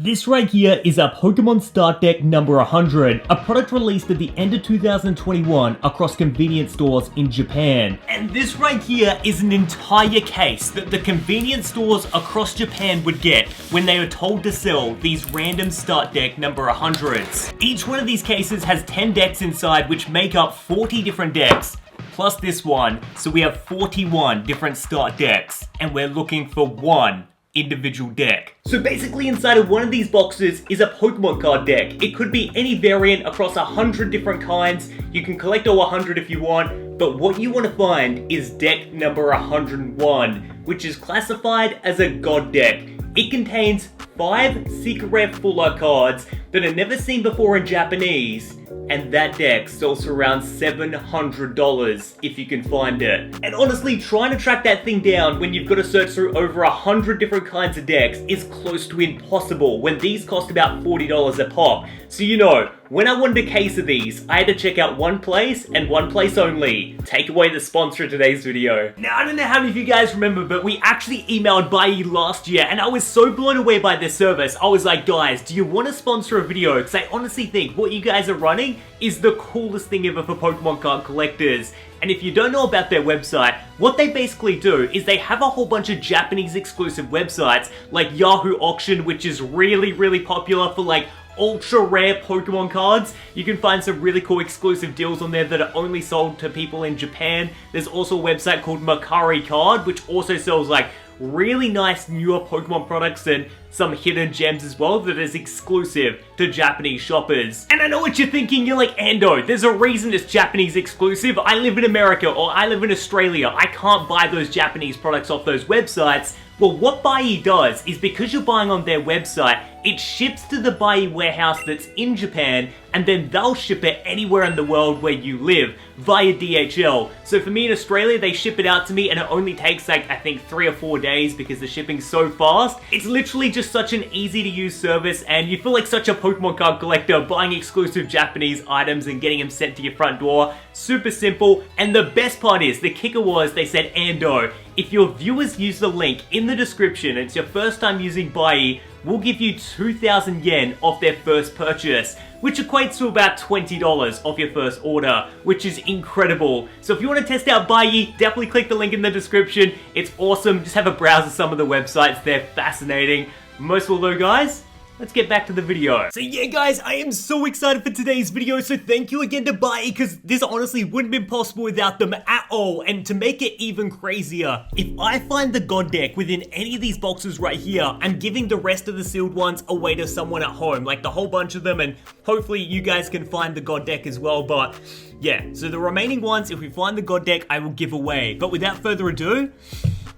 This right here is a Pokemon Start Deck number 100, a product released at the end of 2021 across convenience stores in Japan. And this right here is an entire case that the convenience stores across Japan would get when they are told to sell these random Start Deck number 100s. Each one of these cases has 10 decks inside, which make up 40 different decks. Plus this one, so we have 41 different start decks, and we're looking for one individual deck. So basically inside of one of these boxes is a Pokemon card deck. It could be any variant across 100 different kinds. You can collect all 100 if you want, but what you want to find is deck number 101, which is classified as a God deck. It contains 5 secret rare full art cards that are never seen before in Japanese, and that deck sells for around $700 if you can find it. And honestly, trying to track that thing down when you've got to search through over 100 different kinds of decks is close to impossible when these cost about $40 a pop. So you know, when I wanted a case of these, I had to check out one place and one place only. Take away the sponsor of today's video. Now, I don't know how many of you guys remember, but we actually emailed Bai last year, and I was so blown away by their service. I was like, guys, do you want to sponsor a video? Because I honestly think what you guys are running is the coolest thing ever for Pokemon card collectors. And if you don't know about their website, what they basically do is they have a whole bunch of Japanese exclusive websites like Yahoo Auction, which is really popular for like ultra rare Pokemon cards. You can find some really cool exclusive deals on there that are only sold to people in Japan. There's also a website called Mercari Card, which also sells like really nice newer Pokemon products and some hidden gems as well that is exclusive to Japanese shoppers. And I know what you're thinking, you're like, Ando, there's a reason it's Japanese exclusive. I live in America or I live in Australia. I can't buy those Japanese products off those websites. Well, what Bai does is because you're buying on their website, it ships to the Bai warehouse that's in Japan, and then they'll ship it anywhere in the world where you live via DHL. So for me in Australia, they ship it out to me and it only takes like, I think 3 or 4 days because the shipping's so fast. It's literally just such an easy to use service, and you feel like such a Pokemon card collector buying exclusive Japanese items and getting them sent to your front door. Super simple. And the best part is, the kicker was, they said, Ando, if your viewers use the link in the description and it's your first time using Bai, we'll give you 2,000 yen off their first purchase, which equates to about $20 off your first order, which is incredible. So if you want to test out Bai, definitely click the link in the description. It's awesome. Just have a browse of some of the websites. They're fascinating. Most will though, guys. Let's get back to the video. So yeah, guys, I am so excited for today's video. So thank you again to Bai, because this honestly wouldn't have been possible without them at all. And to make it even crazier, if I find the God deck within any of these boxes right here, I'm giving the rest of the sealed ones away to someone at home, like the whole bunch of them. And hopefully you guys can find the God deck as well. But yeah, so the remaining ones, if we find the God deck, I will give away. But without further ado,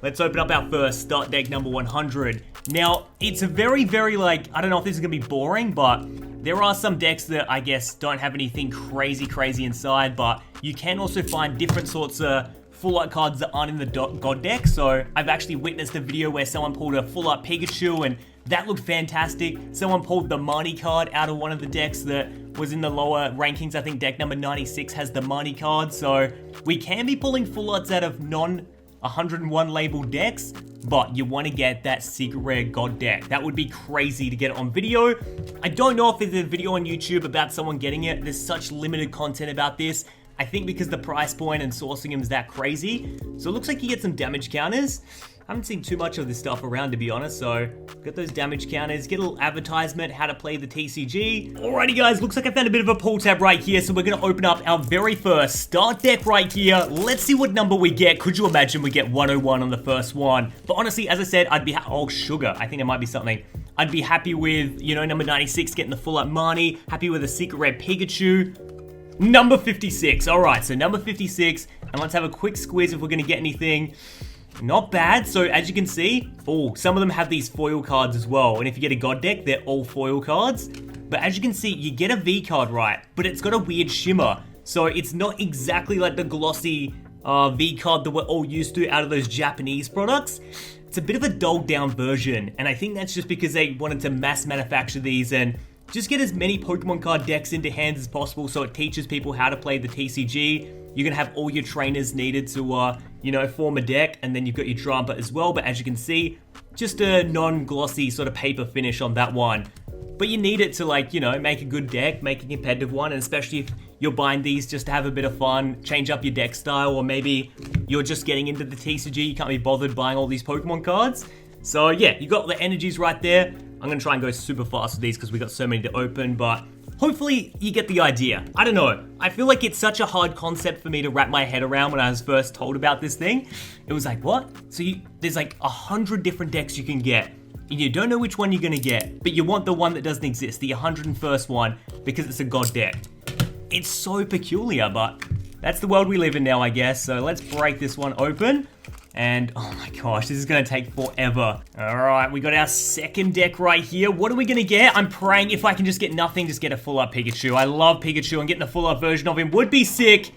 let's open up our first start deck number 100. Now, it's a very, like, I don't know if this is going to be boring, but there are some decks that I guess don't have anything crazy inside, but you can also find different sorts of full art cards that aren't in the God deck. So I've actually witnessed a video where someone pulled a full art Pikachu and that looked fantastic. Someone pulled the Marnie card out of one of the decks that was in the lower rankings. I think deck number 96 has the Marnie card. So we can be pulling full arts out of non 101 labeled decks, but you want to get that secret rare God deck. That would be crazy to get it on video. I don't know if there's a video on YouTube about someone getting it. There's such limited content about this. I think because the price point and sourcing them is that crazy. So it looks like you get some damage counters. I haven't seen too much of this stuff around, to be honest, so got those damage counters, get a little advertisement, how to play the TCG. Alrighty guys, looks like I found a bit of a pull tab right here, so we're gonna open up our very first start deck right here. Let's see what number we get. Could you imagine we get 101 on the first one? But honestly, as I said, I'd be, oh, sugar, I think there might be something. I'd be happy with, you know, number 96 getting the full up Marnie, happy with a secret rare Pikachu. Number 56, alright, so number 56, and let's have a quick squeeze if we're gonna get anything. Not bad. So as you can see, oh, some of them have these foil cards as well. And if you get a God deck, they're all foil cards. But as you can see, you get a V card right, but it's got a weird shimmer. So it's not exactly like the glossy V card that we're all used to out of those Japanese products. It's a bit of a dulled down version. And I think that's just because they wanted to mass manufacture these and just get as many Pokemon card decks into hands as possible so it teaches people how to play the TCG. You're going to have all your trainers needed to, you know, form a deck, and then you've got your Drampa as well. But as you can see, just a non-glossy sort of paper finish on that one. but you need it to, like, you know, make a good deck, make a competitive one, and especially if you're buying these just to have a bit of fun, change up your deck style, or maybe you're just getting into the TCG, you can't be bothered buying all these Pokemon cards. So yeah, you got the energies right there. I'm gonna try and go super fast with these because we got so many to open, but hopefully you get the idea. I don't know. I feel like it's such a hard concept for me to wrap my head around when I was first told about this thing. It was like, what? So there's like 100 different decks you can get, and you don't know which one you're gonna get, but you want the one that doesn't exist, the 101st one, because it's a god deck. It's so peculiar, but that's the world we live in now, I guess. So let's break this one open. And oh my gosh, this is gonna take forever. All right, we got our second deck right here. What are we gonna get? I'm praying if I can just get nothing, just get a full art Pikachu. I love Pikachu, and getting a full art version of him would be sick.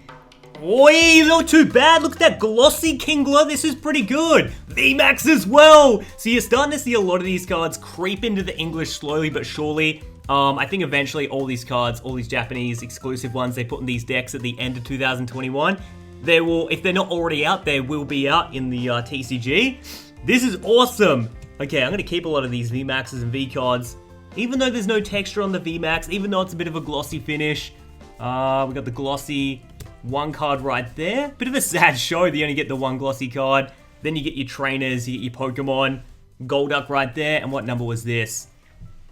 Oi, not too bad. Look at that glossy Kingler. This is pretty good. VMAX as well. So you're starting to see a lot of these cards creep into the English slowly but surely. I think eventually all these cards, all these Japanese exclusive ones they put in these decks at the end of 2021, they will, if they're not already out, they will be out in the TCG. This is awesome. Okay, I'm going to keep a lot of these VMAXs and V cards, even though there's no texture on the VMAX, even though it's a bit of a glossy finish. We got the glossy one card right there. Bit of a sad show that you only get the one glossy card. Then you get your trainers, you get your Pokemon. Golduck right there. And what number was this?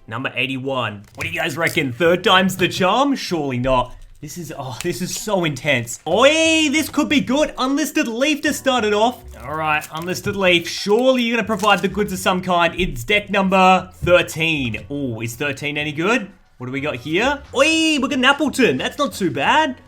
Number 81. What do you guys reckon? Third time's the charm? Surely not. This is so intense. Oi, this could be good. UnlistedLeaf to start it off. All right, UnlistedLeaf. Surely you're gonna provide the goods of some kind. It's deck number 13. Oh, is 13 any good? What do we got here? Oi, we got an Appleton. That's not too bad.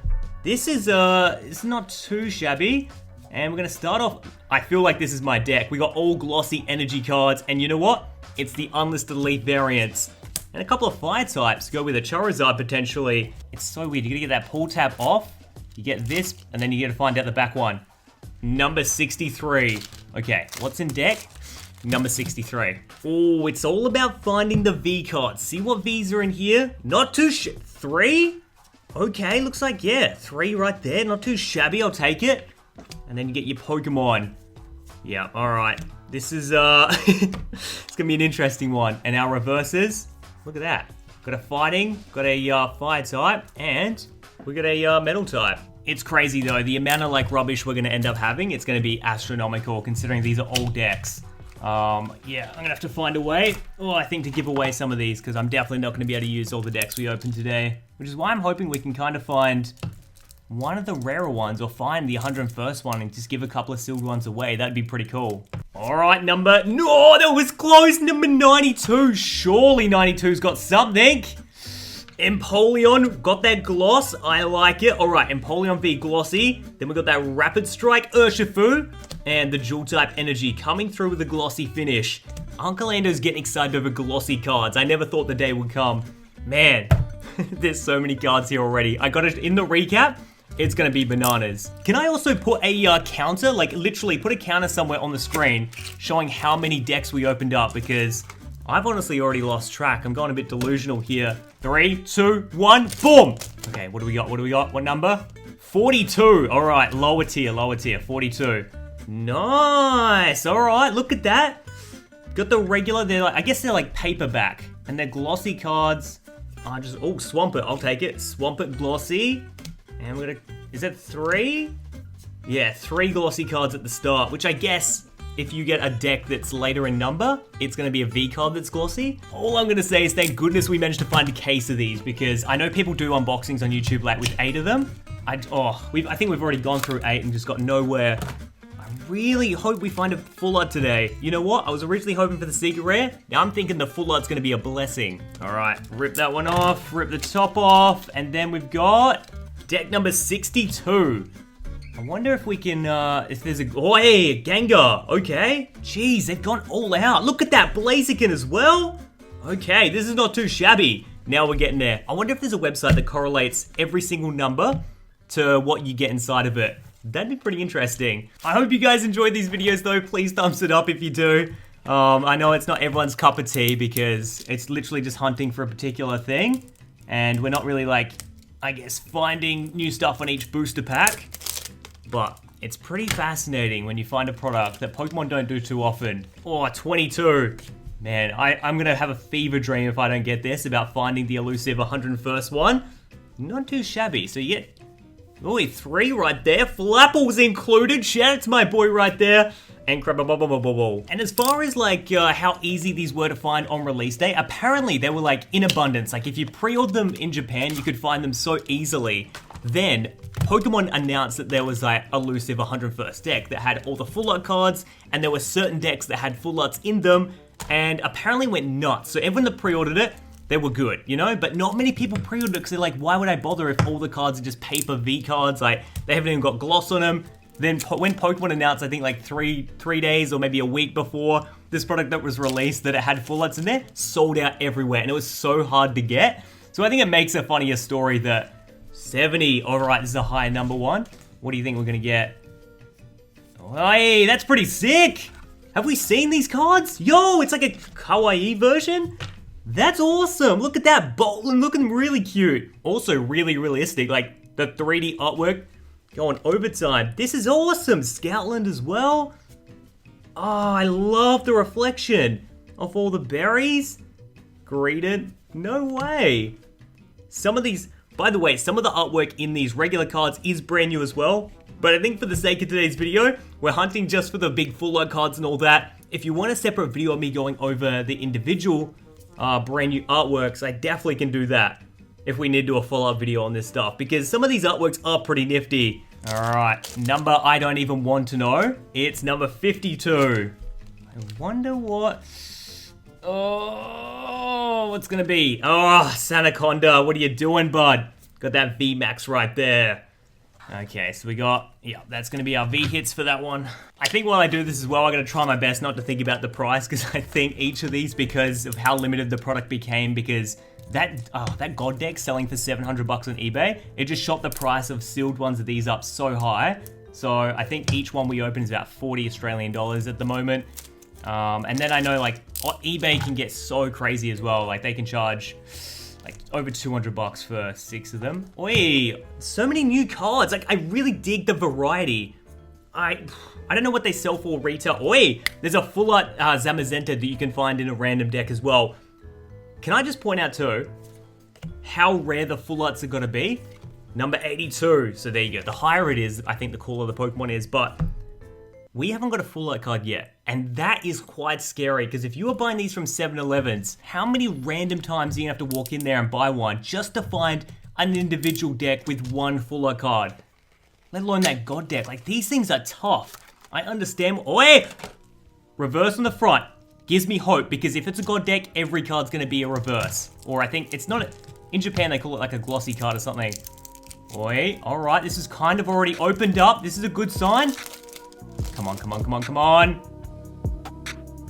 This is, it's not too shabby. And we're gonna start off, I feel like this is my deck. We got all glossy energy cards, and you know what? It's the UnlistedLeaf variants. And a couple of fire types. Go with a Charizard potentially. It's so weird. You gotta get that pull tab off. You get this, and then you gotta find out the back one. Number 63. Okay, what's in deck? Number 63. Oh, it's all about finding the V cards. See what Vs are in here? Not too 3? Okay, looks like, yeah, 3 right there. Not too shabby, I'll take it. And then you get your Pokemon. Yeah, all right. This is, it's gonna be an interesting one. And our reverses. Look at that. Got a fighting, got a fire type, and we got a metal type. It's crazy though, the amount of like rubbish we're gonna end up having, it's gonna be astronomical considering these are all decks. Yeah, I'm gonna have to find a way, I think to give away some of these because I'm definitely not gonna be able to use all the decks we open today. Which is why I'm hoping we can kind of find one of the rarer ones or find the 101st one and just give a couple of sealed ones away. That'd be pretty cool. All right, no, that was close. Number 92. Surely 92's got something. Empoleon, got that gloss. I like it. All right, Empoleon V glossy. Then we got that Rapid Strike Urshifu. And the Dual Type Energy coming through with a glossy finish. Uncle Ando's getting excited over glossy cards. I never thought the day would come. Man, there's so many cards here already. I got it in the recap. It's gonna be bananas. Can I also put a counter, like literally put a counter somewhere on the screen showing how many decks we opened up, because I've honestly already lost track. I'm going a bit delusional here. 3, 2, 1, boom! Okay, what do we got? What number? 42. All right, lower tier, 42. Nice, all right, look at that. Got the regular, I guess they're like paperback, and they're glossy cards. Swampert, I'll take it. Swampert glossy. And we're gonna, is that 3? Yeah, 3 glossy cards at the start, which I guess if you get a deck that's later in number, it's gonna be a V card that's glossy. All I'm gonna say is thank goodness we managed to find a case of these, because I know people do unboxings on YouTube like with 8 of them. I think we've already gone through 8 and just got nowhere. I really hope we find a full art today. You know what? I was originally hoping for the secret rare. Now I'm thinking the full art's gonna be a blessing. All right, rip that one off, rip the top off, and then we've got deck number 62. I wonder if we can, if there's a, hey, Gengar, okay. Jeez, they've gone all out. Look at that, Blaziken as well. Okay, this is not too shabby. Now we're getting there. I wonder if there's a website that correlates every single number to what you get inside of it. That'd be pretty interesting. I hope you guys enjoyed these videos though. Please thumbs it up if you do. I know it's not everyone's cup of tea because it's literally just hunting for a particular thing. And we're not really like, I guess, finding new stuff on each booster pack, but it's pretty fascinating when you find a product that Pokemon don't do too often. Oh, 22. Man, I'm gonna have a fever dream if I don't get this about finding the elusive 101st one. Not too shabby. So you get, oh, 3 right there. Flapple's included. Shout out to my boy right there. And Crabababababababble. And as far as like how easy these were to find on release day, apparently they were like in abundance. Like if you pre-ordered them in Japan, you could find them so easily. Then Pokemon announced that there was like elusive 101st deck that had all the full art cards, and there were certain decks that had full arts in them, and apparently went nuts. So everyone that pre-ordered it, they were good, you know? But not many people pre-ordered it because they're like, why would I bother if all the cards are just paper V cards? Like they haven't even got gloss on them. Then when Pokemon announced, I think like three days or maybe a week before this product that was released that it had full arts in there, sold out everywhere, and it was so hard to get. So I think it makes a funnier story that 70, all right, this is a high number one. What do you think we're gonna get? Hey, that's pretty sick. Have we seen these cards? Yo, it's like a kawaii version. That's awesome. Look at that, Bolton looking really cute. Also really realistic, like the 3D artwork. Going overtime. This is awesome. Scoutland as well. Oh, I love the reflection of all the berries. Greeted. No way. Some of these, by the way, some of the artwork in these regular cards is brand new as well. But I think for the sake of today's video, we're hunting just for the big full art cards and all that. If you want a separate video of me going over the individual brand new artworks, I definitely can do that if we need to do a follow-up video on this stuff, because some of these artworks are pretty nifty. All right, number I don't even want to know. It's number 52. I wonder what... Oh, what's gonna be? Oh, Sanaconda, what are you doing, bud? Got that VMAX right there. Okay, so we got, yeah, that's gonna be our V hits for that one. I think while I do this as well, I'm gonna try my best not to think about the price, because I think each of these, because of how limited the product became, because that God deck selling for $700 on eBay, it just shot the price of sealed ones of these up so high. So I think each one we open is about 40 Australian dollars at the moment. And then I know like eBay can get so crazy as well. Like they can charge like over $200 for 6 of them. Oi, so many new cards. Like I really dig the variety. I don't know what they sell for retail. Oi, there's a full art Zamazenta that you can find in a random deck as well. Can I just point out too, how rare the full arts are gonna be? Number 82, so there you go. The higher it is, I think the cooler the Pokemon is, but we haven't got a full art card yet. And that is quite scary, because if you are buying these from 7-Elevens, how many random times are you gonna have to walk in there and buy one just to find an individual deck with one full art card? Let alone that God deck. Like these things are tough. I understand. Oh, wait! Reverse on the front. Gives me hope, because if it's a God deck, every card's gonna be a reverse. Or I think it's not, in Japan they call it like a glossy card or something. Oi, alright, this is kind of already opened up. This is a good sign. Come on, come on, come on, come on.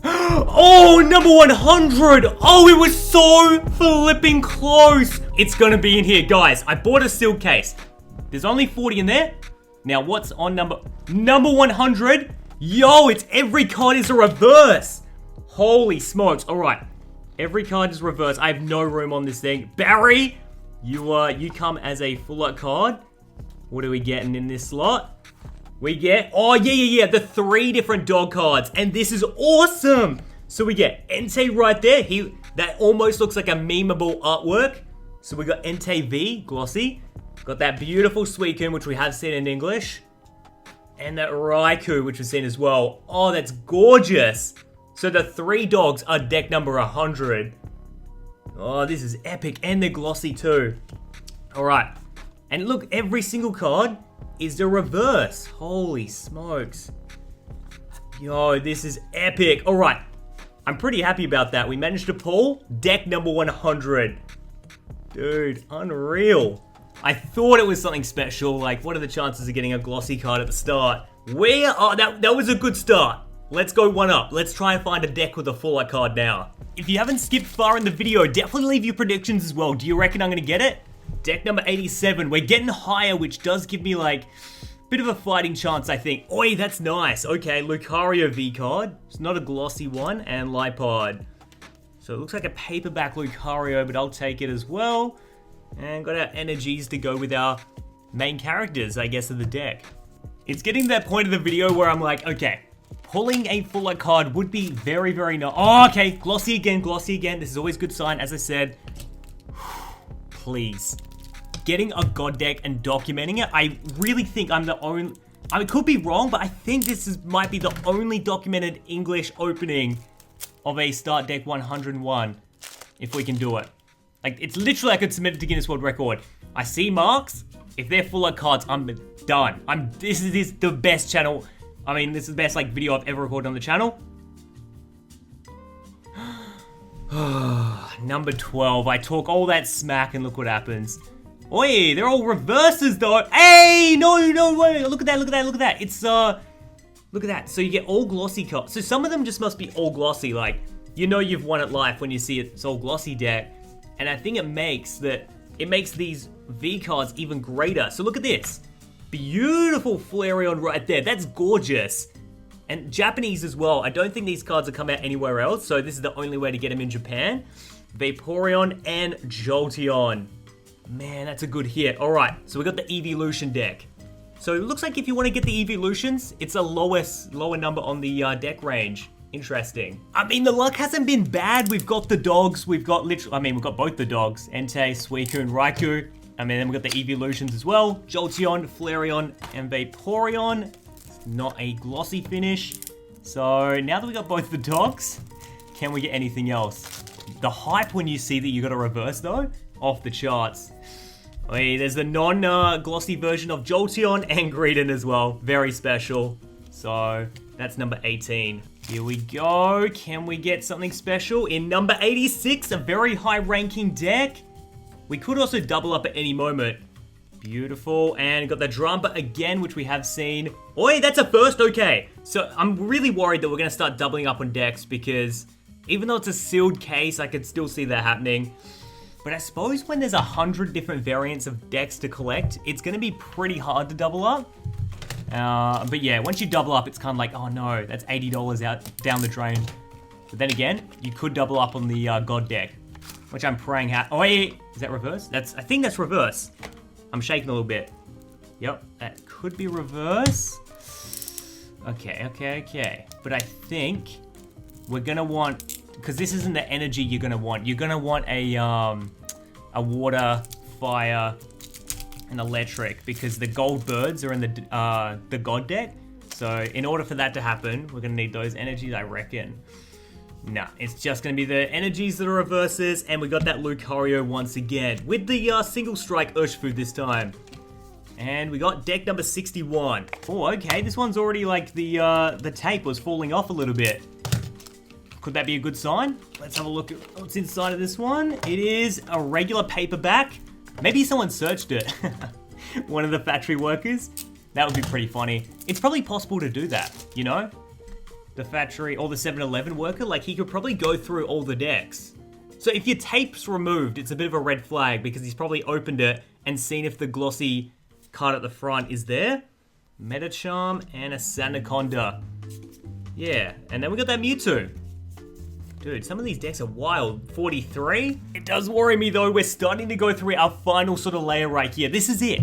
Oh, number 100! Oh, it was so flipping close! It's gonna be in here, guys. I bought a sealed case. There's only 40 in there. Now, what's on number 100? Yo, it's every card is a reverse! Holy smokes. All right. Every card is reversed. I have no room on this thing. Barry, you come as a full art card. What are we getting in this slot? We get, oh yeah, the 3 different dog cards. And this is awesome. So we get Entei right there. That almost looks like a memeable artwork. So we got Entei V, glossy. Got that beautiful Suicune, which we have seen in English. And that Raikou, which we've seen as well. Oh, that's gorgeous. So the 3 dogs are deck number 100. Oh, this is epic. And they're glossy too. All right. And look, every single card is the reverse. Holy smokes. Yo, this is epic. All right. I'm pretty happy about that. We managed to pull deck number 100. Dude, unreal. I thought it was something special. Like, what are the chances of getting a glossy card at the start? That was a good start. Let's go one up. Let's try and find a deck with a full art card now. If you haven't skipped far in the video, definitely leave your predictions as well. Do you reckon I'm gonna get it? Deck number 87. We're getting higher, which does give me like a bit of a fighting chance, I think. Oi, that's nice. Okay, Lucario V card. It's not a glossy one, and Lipod. So it looks like a paperback Lucario, but I'll take it as well. And got our energies to go with our main characters, I guess, of the deck. It's getting to that point of the video where I'm like, okay, Pulling a full art card would be very, very nice. Oh, okay. Glossy again, glossy again. This is always a good sign, as I said. Please. Getting a god deck and documenting it, I really think I'm the only... I could be wrong, but I think this might be the only documented English opening of a Start Deck 101, if we can do it. Like, it's literally I could submit it to Guinness World Record. I see marks. If they're full art cards, I'm done. This is the best channel. I mean, this is the best, like, video I've ever recorded on the channel. Number 12. I talk all that smack and look what happens. Oi, they're all reverses though. Hey, no, wait, look at that, look at that, look at that. It's, look at that. So you get all glossy cards. So some of them just must be all glossy, like, you know you've won at life when you see it's all glossy deck. And I think it makes these V cards even greater. So look at this. Beautiful Flareon right there. That's gorgeous. And Japanese as well. I don't think these cards have come out anywhere else, so this is the only way to get them in Japan. Vaporeon and Jolteon. Man, that's a good hit. All right, so we got the Evolution deck. So it looks like if you want to get the Evolutions, it's a lower number on the deck range. Interesting. I mean, the luck hasn't been bad. We've got the dogs. We've got we've got both the dogs. Entei, Suicune, and Raikou. I mean, then we've got the Evolutions as well. Jolteon, Flareon, and Vaporeon. Not a glossy finish. So now that we got both the dogs, can we get anything else? The hype when you see that you got a reverse though, off the charts. Wait, there's the non-glossy version of Jolteon and Greedent as well. Very special. So that's number 18. Here we go. Can we get something special? In number 86, a very high ranking deck. We could also double up at any moment. Beautiful. And got the Drampa again, which we have seen. Oi, that's a first. Okay. So I'm really worried that we're going to start doubling up on decks because even though it's a sealed case, I could still see that happening. But I suppose when there's 100 different variants of decks to collect, it's going to be pretty hard to double up. But yeah, once you double up, it's kind of like, oh no, that's $80 out down the drain. But then again, you could double up on the God deck, which I'm praying oh wait, is that reverse? I think that's reverse. I'm shaking a little bit. Yep, that could be reverse. Okay. But I think we're gonna want, because this isn't the energy you're gonna want. You're gonna want a water, fire, and electric, because the gold birds are in the God deck. So in order for that to happen, we're gonna need those energies, I reckon. Nah, it's just gonna be the energies that are reverses, and we got that Lucario once again with the single strike Urshifu this time. And we got deck number 61. Oh, okay, this one's already like the tape was falling off a little bit. Could that be a good sign? Let's have a look at what's inside of this one. It is a regular paperback. Maybe someone searched it. One of the factory workers. That would be pretty funny. It's probably possible to do that, you know? The factory or the 7-Eleven worker, like he could probably go through all the decks. So if your tape's removed, it's a bit of a red flag because he's probably opened it and seen if the glossy card at the front is there. Metacharm and a Sandaconda. Yeah, and then we got that Mewtwo. Dude, some of these decks are wild. 43? It does worry me though, we're starting to go through our final sort of layer right here. This is it.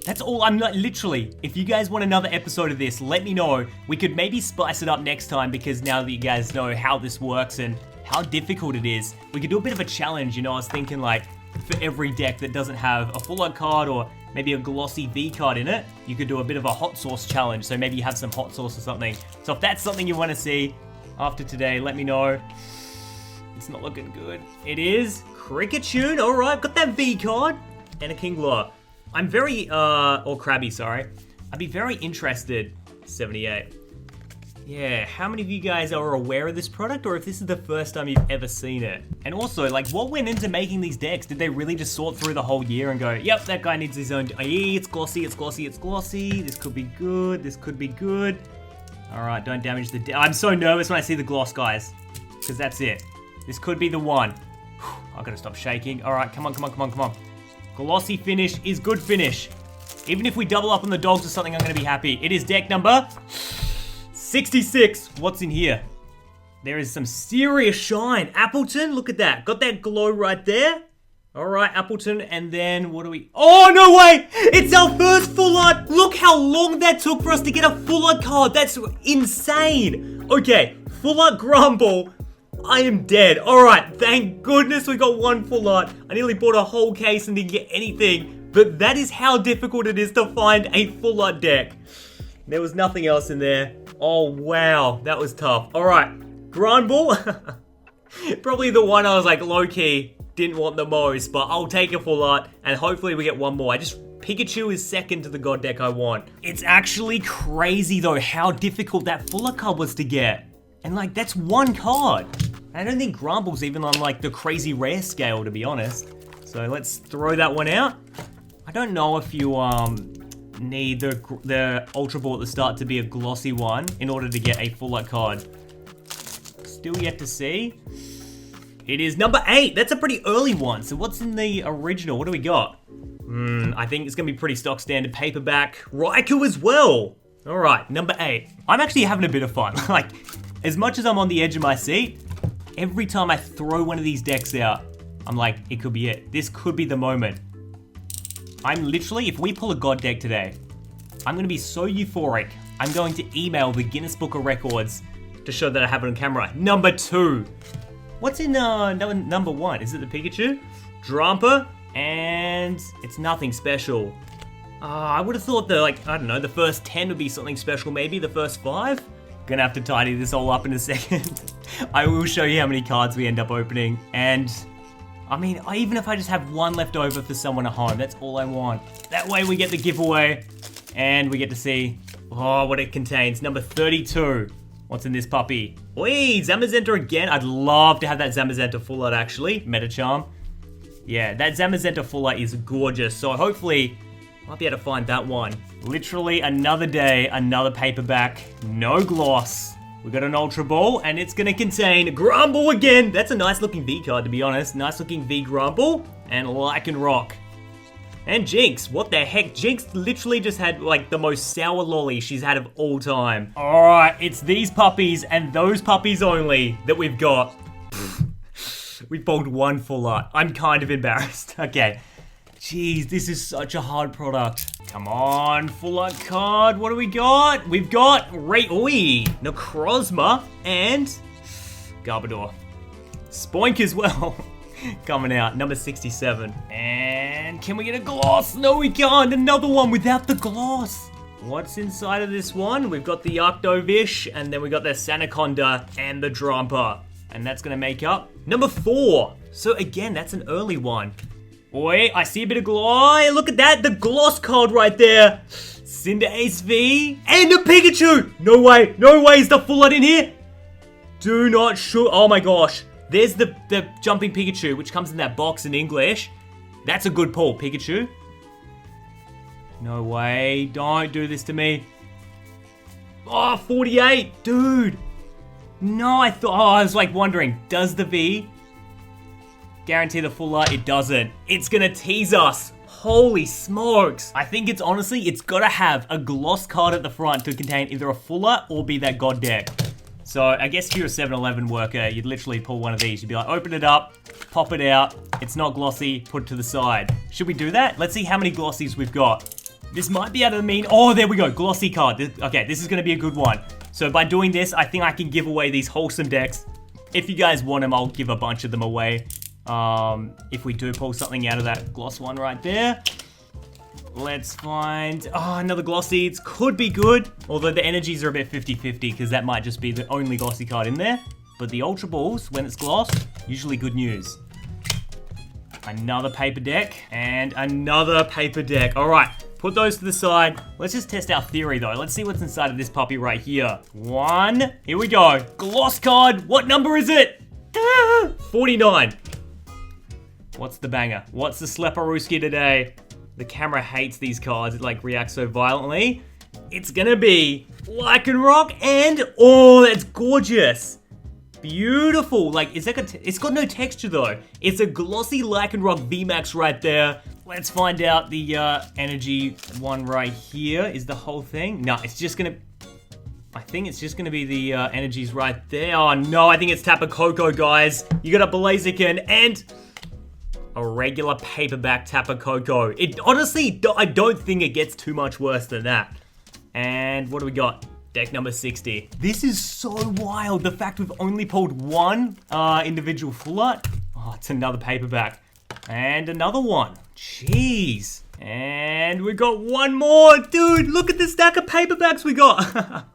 That's all. I'm not literally, if you guys want another episode of this, let me know. We could maybe spice it up next time because now that you guys know how this works and how difficult it is, we could do a bit of a challenge. You know, I was thinking like for every deck that doesn't have a full art card or maybe a glossy V card in it, you could do a bit of a hot sauce challenge. So maybe you have some hot sauce or something. So if that's something you want to see after today, let me know. It's not looking good. It is Pikachu. All right, got that V card and a Kingler. I'm very, or Krabby, sorry. I'd be very interested, 78. Yeah, how many of you guys are aware of this product, or if this is the first time you've ever seen it? And also, like, what went into making these decks? Did they really just sort through the whole year and go, yep, that guy needs his own, it's glossy, it's glossy, it's glossy, this could be good, this could be good. All right, don't damage the I'm so nervous when I see the gloss, guys, because that's it. This could be the one. I gotta stop shaking. All right, come on. Glossy finish is good finish. Even if we double up on the dogs or something, I'm gonna be happy. It is deck number 66. What's in here? There is some serious shine. Appleton, look at that. Got that glow right there. Alright, Appleton, and then what do we... Oh, no way! It's our first full art! Look how long that took for us to get a full art card! That's insane! Okay, full art Grumble. I am dead. Alright, thank goodness we got one full art. I nearly bought a whole case and didn't get anything. But that is how difficult it is to find a full art deck. There was nothing else in there. Oh, wow. That was tough. Alright, Grumble. Probably the one I was like low-key didn't want the most, but I'll take a full art, and hopefully we get one more. Pikachu is second to the god deck I want. It's actually crazy though how difficult that full art card was to get. And like, that's one card. I don't think Grumble's even on like the crazy rare scale, to be honest. So let's throw that one out. I don't know if you need the Ultra Ball at the start to be a glossy one in order to get a full art card. Still yet to see. It is number 8. That's a pretty early one. So what's in the original? What do we got? I think it's going to be pretty stock standard paperback. Raikou as well. All right, number 8. I'm actually having a bit of fun. Like, as much as I'm on the edge of my seat, every time I throw one of these decks out, I'm like, it could be it. This could be the moment. I'm literally, if we pull a god deck today, I'm going to be so euphoric. I'm going to email the Guinness Book of Records to show that I have it on camera. Number 2. What's in number 1? Is it the Pikachu? Drampa? And it's nothing special. I would have thought that, like, I don't know, the first 10 would be something special maybe, the first 5? Gonna have to tidy this all up in a second. I will show you how many cards we end up opening. And, I mean, even if I just have one left over for someone at home, that's all I want. That way we get the giveaway, and we get to see, what it contains. Number 32. What's in this puppy? Oi, Zamazenta again. I'd love to have that Zamazenta full art actually. Metacharm. Yeah, that Zamazenta full art is gorgeous. So hopefully, I might be able to find that one. Literally another day, another paperback. No gloss. We got an Ultra Ball, and it's gonna contain Grumble again. That's a nice looking V card, to be honest. Nice looking V Grumble. And Lycanroc. And Jinx, what the heck? Jinx literally just had like the most sour lolly she's had of all time. All right, it's these puppies and those puppies only that we've got. We pulled one full art. I'm kind of embarrassed. Okay. Jeez, this is such a hard product. Come on, full art card. What do we got? We've got Necrozma and Garbodor. Spoink as well. Coming out, number 67. And can we get a gloss? No, we can't. Another one without the gloss. What's inside of this one? We've got the Arctovish, and then we got the Sanaconda and the Drampa. And that's going to make up number 4. So again, that's an early one. Oi, I see a bit of gloss. Look at that, the gloss card right there. Cinderace V and a Pikachu. No way is the full art in here. Do not shoot. Oh my gosh. There's the jumping Pikachu, which comes in that box in English. That's a good pull, Pikachu. No way. Don't do this to me. Oh, 48. Dude. No, I was like wondering, does the V guarantee the full art? It doesn't. It's gonna tease us. Holy smokes. I think it's honestly, it's gotta have a gloss card at the front to contain either a full art or be that god deck. So I guess if you're a 7-Eleven worker, you'd literally pull one of these. You'd be like, open it up, pop it out. It's not glossy, put it to the side. Should we do that? Let's see how many glossies we've got. This might be out of the mean. Oh, there we go, glossy card. Okay, this is gonna be a good one. So by doing this, I think I can give away these wholesome decks. If you guys want them, I'll give a bunch of them away. If we do pull something out of that gloss one right there. Let's find, another glossy. It could be good, although the energies are a bit 50-50 because that might just be the only glossy card in there. But the Ultra Balls, when it's glossed, usually good news. Another paper deck and another paper deck. All right, put those to the side. Let's just test our theory though. Let's see what's inside of this puppy right here. 1, here we go. Gloss card, what number is it? 49. What's the banger? What's the Sleparooski today? The camera hates these cards. It like reacts so violently. It's gonna be Lycanroc and, oh, that's gorgeous. Beautiful. Like, it's got no texture though. It's a glossy Lycanroc VMAX right there. Let's find out the energy one right here. Is the whole thing? No, it's just gonna, I think it's just gonna be the energies right there. Oh no, I think it's Tapu Koko, guys. You got a Blaziken and, a regular paperback Tapu Koko. It honestly, I don't think it gets too much worse than that. And what do we got? Deck number 60. This is so wild. The fact we've only pulled one individual full art. Oh, it's another paperback. And another one. Jeez. And we got one more. Dude, look at the stack of paperbacks we got.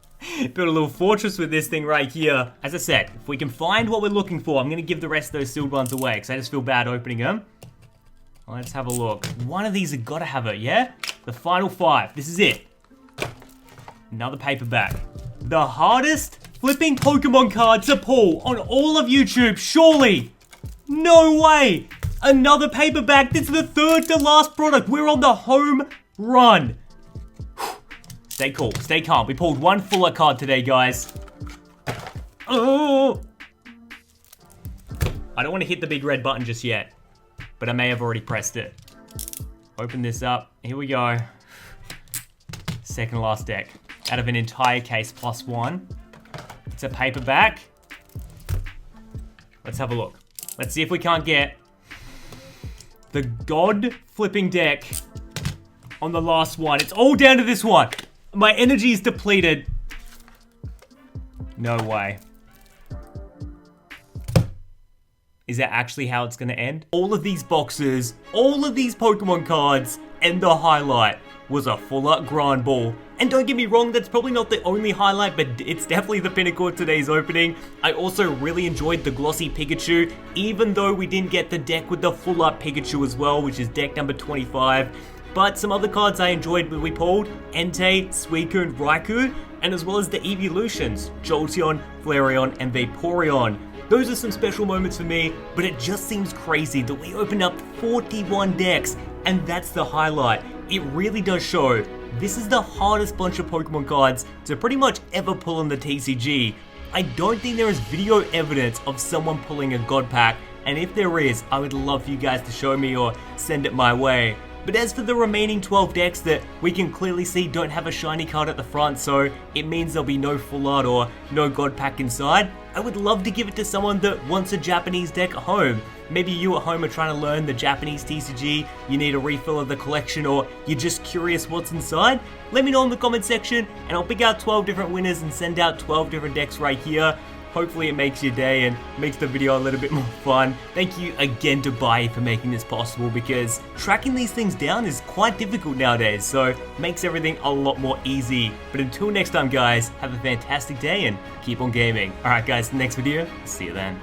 Built a little fortress with this thing right here. As I said, if we can find what we're looking for, I'm going to give the rest of those sealed ones away because I just feel bad opening them. Let's have a look. One of these have got to have it, yeah? The final 5. This is it. Another paperback. The hardest flipping Pokemon card to pull on all of YouTube, surely. No way. Another paperback. This is the third to last product. We're on the home run. Stay cool, stay calm. We pulled one full art card today, guys. Oh! I don't want to hit the big red button just yet, but I may have already pressed it. Open this up. Here we go. Second last deck. Out of an entire case plus 1. It's a paperback. Let's have a look. Let's see if we can't get the god flipping deck on the last one. It's all down to this one. My energy is depleted. No way. Is that actually how it's gonna end? All of these boxes, all of these Pokemon cards, and the highlight was a full art Grand Ball. And don't get me wrong, that's probably not the only highlight, but it's definitely the pinnacle of today's opening. I also really enjoyed the glossy Pikachu, even though we didn't get the deck with the full art Pikachu as well, which is deck number 25. But some other cards I enjoyed when we pulled: Entei, Suicune, Raikou, and as well as the evolutions, Jolteon, Flareon, and Vaporeon. Those are some special moments for me, but it just seems crazy that we opened up 41 decks, and that's the highlight. It really does show this is the hardest bunch of Pokemon cards to pretty much ever pull in the TCG. I don't think there is video evidence of someone pulling a God Pack, and if there is, I would love for you guys to show me or send it my way. But as for the remaining 12 decks that we can clearly see don't have a shiny card at the front, so it means there'll be no full art or no God Pack inside, I would love to give it to someone that wants a Japanese deck at home. Maybe you at home are trying to learn the Japanese TCG, you need a refill of the collection, or you're just curious what's inside. Let me know in the comment section and I'll pick out 12 different winners and send out 12 different decks right here. Hopefully it makes your day and makes the video a little bit more fun. Thank you again to Bai for making this possible, because tracking these things down is quite difficult nowadays, so it makes everything a lot more easy. But until next time guys, have a fantastic day and keep on gaming. Alright guys, next video, see you then.